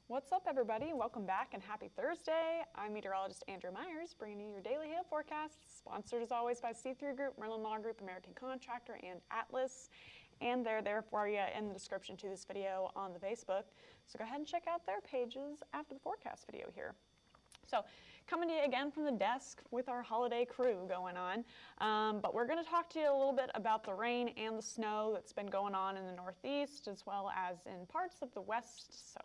What's up, everybody? Welcome back and happy Thursday. I'm meteorologist Andrew Myers, bringing you your daily hail forecast, sponsored as always by C3 Group, Merlin Law Group, American Contractor, and Atlas. And they're there for you in the description to this video on the Facebook. So go ahead and check out their pages after the forecast video here. So coming to you again from the desk with our holiday crew going on, but we're going to talk to you a little bit about the rain and the snow that's been going on in the Northeast as well as in parts of the West. So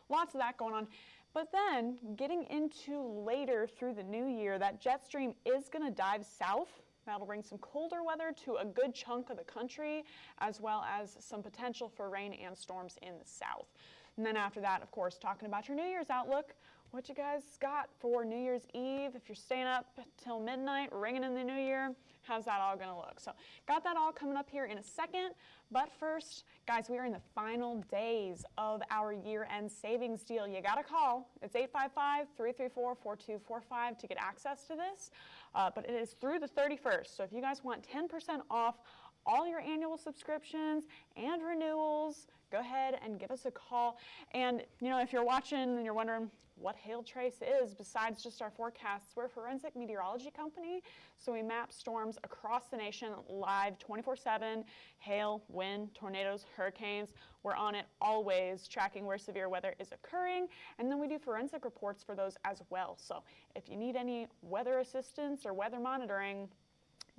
lots of that going on. But then getting into later through the new year, that jet stream is going to dive south. That'll bring some colder weather to a good chunk of the country, as well as some potential for rain and storms in the south. And then after that, of course, talking about your New Year's outlook, what you guys got for New Year's Eve, if you're staying up till midnight, ringing in the new year, how's that all gonna look? So got that all coming up here in a second, but first, guys, we are in the final days of our year-end savings deal. You gotta call. It's 855-334-4245 to get access to this, but it is through the 31st. So if you guys want 10% off all your annual subscriptions and renewals, go ahead and give us a call. And you know, if you're watching and you're wondering what Hail Trace is besides just our forecasts, we're a forensic meteorology company, so we map storms across the nation live 24/7, hail, wind, tornadoes, hurricanes. We're on it always, tracking where severe weather is occurring, and then we do forensic reports for those as well. So if you need any weather assistance or weather monitoring,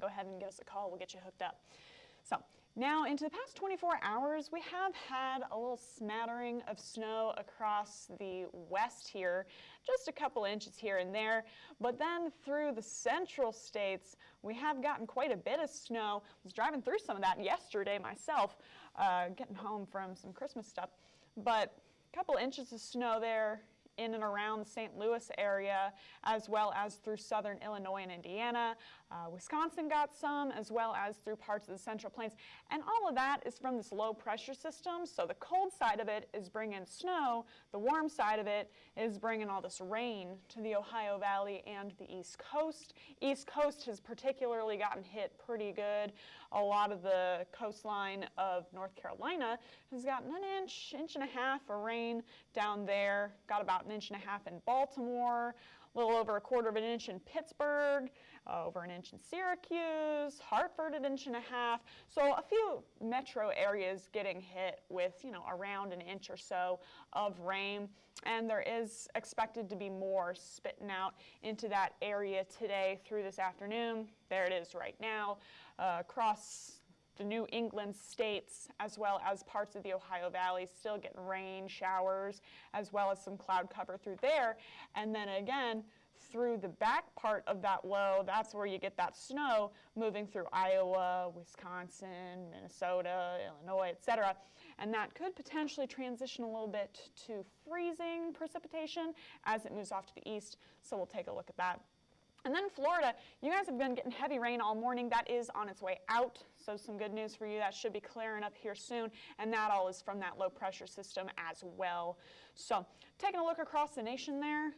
go ahead and give us a call. We'll get you hooked up. So now into the past 24 hours, we have had a little smattering of snow across the west here, just a couple inches here and there. But then through the central states, we have gotten quite a bit of snow. I was driving through some of that yesterday myself, getting home from some Christmas stuff. But a couple inches of snow there in and around the St. Louis area, as well as through southern Illinois and Indiana. Wisconsin got some, as well as through parts of the Central Plains. And all of that is from this low pressure system. So the cold side of it is bringing snow. The warm side of it is bringing all this rain to the Ohio Valley and the East Coast. East Coast has particularly gotten hit pretty good. A lot of the coastline of North Carolina has gotten an inch and a half of rain down there. Got about an inch and a half in Baltimore, a little over a quarter of an inch in Pittsburgh, over an inch in Syracuse, Hartford an inch and a half. So a few metro areas getting hit with, you know, around an inch or so of rain. And there is expected to be more spitting out into that area today through this afternoon. There it is right now, across the New England states, as well as parts of the Ohio Valley, still getting rain, showers, as well as some cloud cover through there. And then again, through the back part of that low, that's where you get that snow moving through Iowa, Wisconsin, Minnesota, Illinois, etc. And that could potentially transition a little bit to freezing precipitation as it moves off to the east. So we'll take a look at that. And then Florida, you guys have been getting heavy rain all morning. That is on its way out, so some good news for you. That should be clearing up here soon, and that all is from that low pressure system as well. So taking a look across the nation there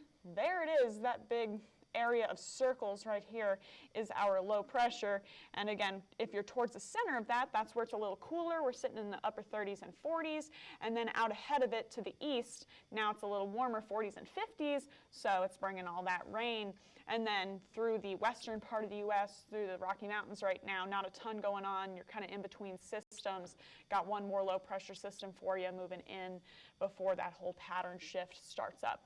it is, that big area of circles right here is our low pressure. And again, if you're towards the center of that, that's where it's a little cooler. We're sitting in the upper 30s and 40s. And then out ahead of it to the east, now it's a little warmer, 40s and 50s. So it's bringing all that rain. And then through the western part of the U.S., through the Rocky Mountains right now, not a ton going on. You're kind of in between systems. Got one more low pressure system for you moving in before that whole pattern shift starts up.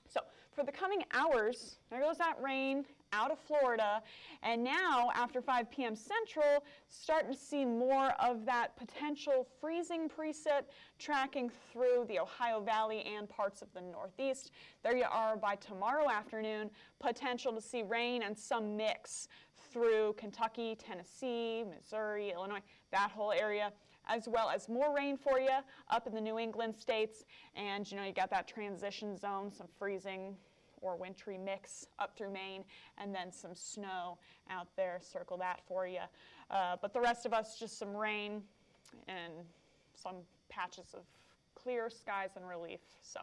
So for the coming hours, there goes that rain out of Florida. And now after 5 p.m. Central, starting to see more of that potential freezing precip tracking through the Ohio Valley and parts of the Northeast. There you are by tomorrow afternoon, potential to see rain and some mix through Kentucky, Tennessee, Missouri, Illinois, that whole area. as well as more rain for you up in the New England states. And you got that transition zone, some freezing or wintry mix up through Maine, and then some snow out there. Circle that for you. But the rest of us, just some rain and some patches of clear skies and relief. So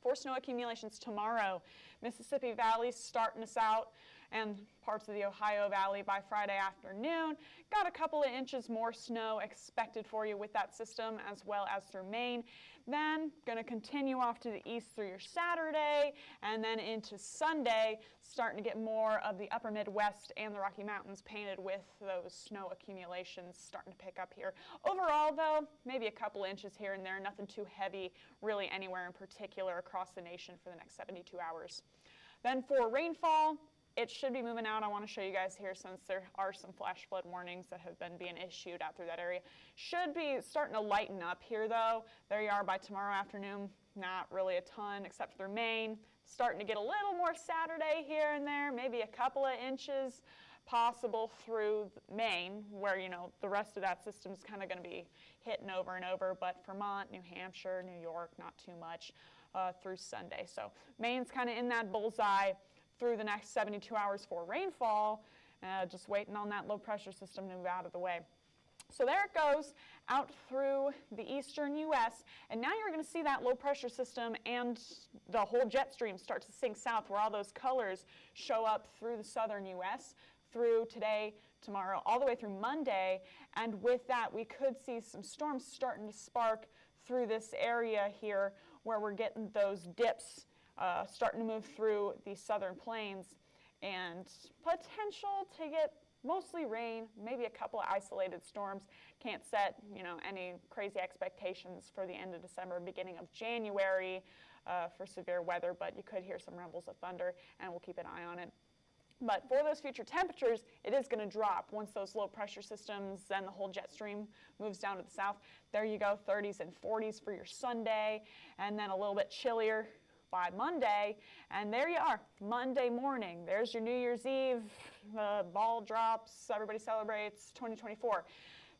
for snow accumulations tomorrow, Mississippi Valley starting us out, and parts of the Ohio Valley by Friday afternoon. Got a couple of inches more snow expected for you with that system, as well as through Maine. Then going to continue off to the east through your Saturday, and then into Sunday, starting to get more of the upper Midwest and the Rocky Mountains painted with those snow accumulations starting to pick up here. Overall, though, maybe a couple inches here and there, nothing too heavy really anywhere in particular across the nation for the next 72 hours. Then for rainfall, it should be moving out. I want to show you guys here, since there are some flash flood warnings that have been being issued out through that area. Should be starting to lighten up here, though. There you are by tomorrow afternoon. Not really a ton except through Maine. Starting to get a little more Saturday here and there, maybe a couple of inches possible through Maine, where the rest of that system is kind of going to be hitting over and over. But Vermont, New Hampshire, New York, not too much through Sunday. So Maine's kind of in that bullseye through the next 72 hours for rainfall, just waiting on that low pressure system to move out of the way. So there it goes out through the eastern U.S. And now you're going to see that low pressure system and the whole jet stream start to sink south, where all those colors show up through the southern U.S. through today, tomorrow, all the way through Monday. And with that, we could see some storms starting to spark through this area here, where we're getting those dips starting to move through the southern plains, and potential to get mostly rain, maybe a couple of isolated storms. Can't set any crazy expectations for the end of December, beginning of January for severe weather, but you could hear some rumbles of thunder, and we'll keep an eye on it. But for those future temperatures, it is going to drop once those low pressure systems and the whole jet stream moves down to the south. There you go, 30s and 40s for your Sunday, and then a little bit chillier by Monday. And there you are, Monday morning. There's your New Year's Eve, the ball drops, everybody celebrates 2024.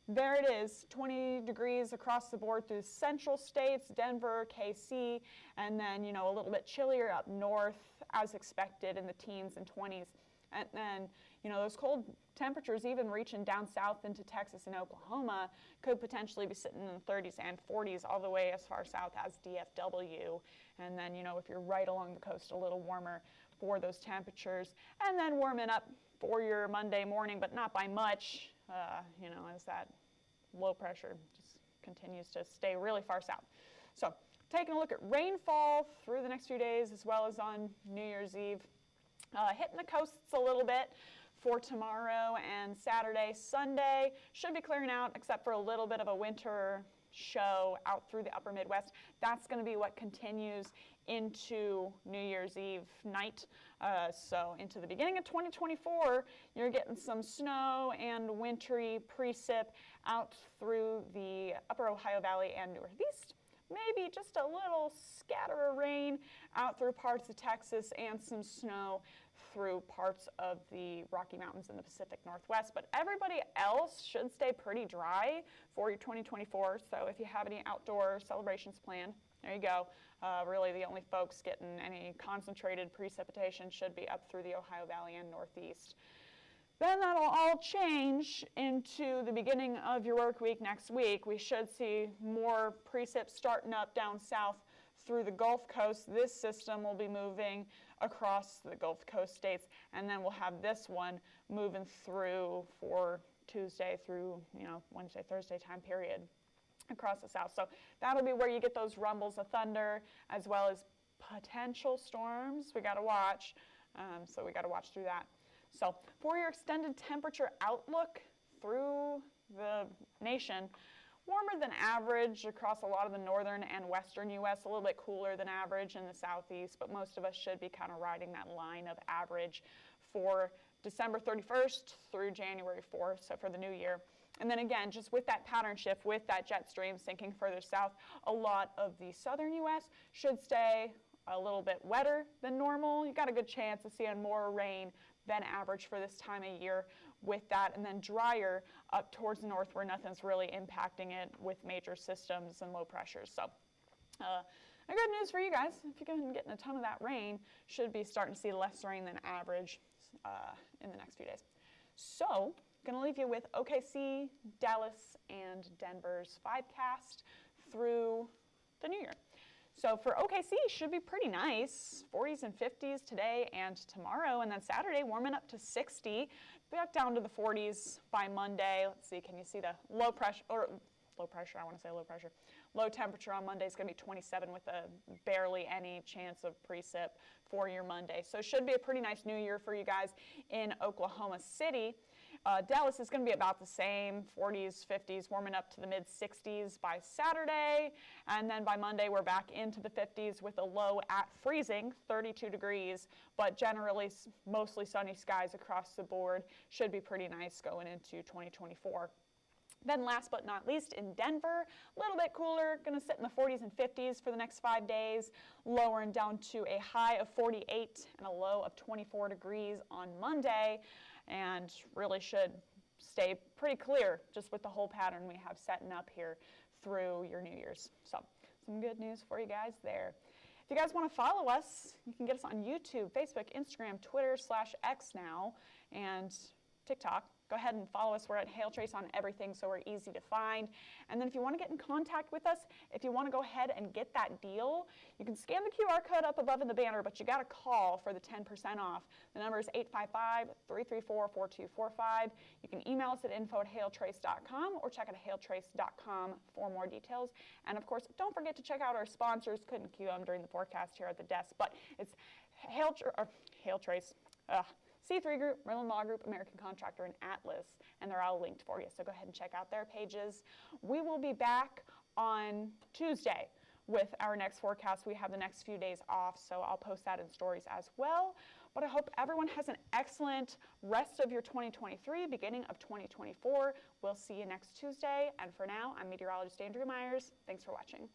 There it is, 20 degrees across the board through central states, Denver, KC, and then a little bit chillier up north as expected in the teens and 20s. And then, those cold temperatures even reaching down south into Texas and Oklahoma could potentially be sitting in the 30s and 40s all the way as far south as DFW. And then, if you're right along the coast, a little warmer for those temperatures. And then warming up for your Monday morning, but not by much, as that low pressure just continues to stay really far south. So taking a look at rainfall through the next few days, as well as on New Year's Eve. Hitting the coasts a little bit for tomorrow and Saturday. Sunday should be clearing out, except for a little bit of a winter show out through the upper Midwest. That's going to be what continues into New Year's Eve night. So into the beginning of 2024, you're getting some snow and wintry precip out through the upper Ohio Valley and Northeast. Maybe just a little scatter of rain out through parts of Texas, and some snow through parts of the Rocky Mountains in the Pacific Northwest. But everybody else should stay pretty dry for your 2024. So if you have any outdoor celebrations planned, there you go. Really the only folks getting any concentrated precipitation should be up through the Ohio Valley and Northeast. Then that'll all change into the beginning of your work week next week. We should see more precip starting up down south through the Gulf Coast. This system will be moving across the Gulf Coast states, and then we'll have this one moving through for Tuesday through Wednesday, Thursday time period across the south. So that'll be where you get those rumbles of thunder, as well as potential storms. We got to watch, so we got to watch through that. So for your extended temperature outlook through the nation, warmer than average across a lot of the northern and western U.S., a little bit cooler than average in the southeast, but most of us should be kind of riding that line of average for December 31st through January 4th, so for the new year. And then again, just with that pattern shift, with that jet stream sinking further south, a lot of the southern U.S. should stay a little bit wetter than normal. You got a good chance of seeing more rain than average for this time of year, with that, and then drier up towards the north where nothing's really impacting it with major systems and low pressures. So good news for you guys. If you're going to get a ton of that rain, should be starting to see less rain than average in the next few days. So going to leave you with OKC, Dallas, and Denver's 5cast through the new year. So for OKC, should be pretty nice. 40s and 50s today and tomorrow, and then Saturday warming up to 60, back down to the 40s by Monday. Let's see, can you see the low pressure, low temperature on Monday is going to be 27 with barely any chance of precip for your Monday. So it should be a pretty nice new year for you guys in Oklahoma City. Dallas is going to be about the same, 40s, 50s, warming up to the mid-60s by Saturday. And then by Monday, we're back into the 50s with a low at freezing, 32 degrees. But generally, mostly sunny skies across the board. Should be pretty nice going into 2024. Then last but not least, in Denver, a little bit cooler, going to sit in the 40s and 50s for the next 5 days, lowering down to a high of 48 and a low of 24 degrees on Monday, and really should stay pretty clear just with the whole pattern we have setting up here through your New Year's. So some good news for you guys there. If you guys want to follow us, you can get us on YouTube, Facebook, Instagram, Twitter /X now, and TikTok. Go ahead and follow us. We're at Hail Trace on everything, so we're easy to find. And then if you want to get in contact with us, if you want to go ahead and get that deal, you can scan the QR code up above in the banner, but you got to call for the 10% off. The number is 855-334-4245. You can email us at info@hailtrace.com or check out hailtrace.com for more details. And of course, don't forget to check out our sponsors. Couldn't cue them during the forecast here at the desk, but it's Hail Trace. C3 Group, Merlin Law Group, American Contractor, and Atlas, and they're all linked for you. So go ahead and check out their pages. We will be back on Tuesday with our next forecast. We have the next few days off, so I'll post that in stories as well. But I hope everyone has an excellent rest of your 2023, beginning of 2024. We'll see you next Tuesday. And for now, I'm meteorologist Andrea Myers. Thanks for watching.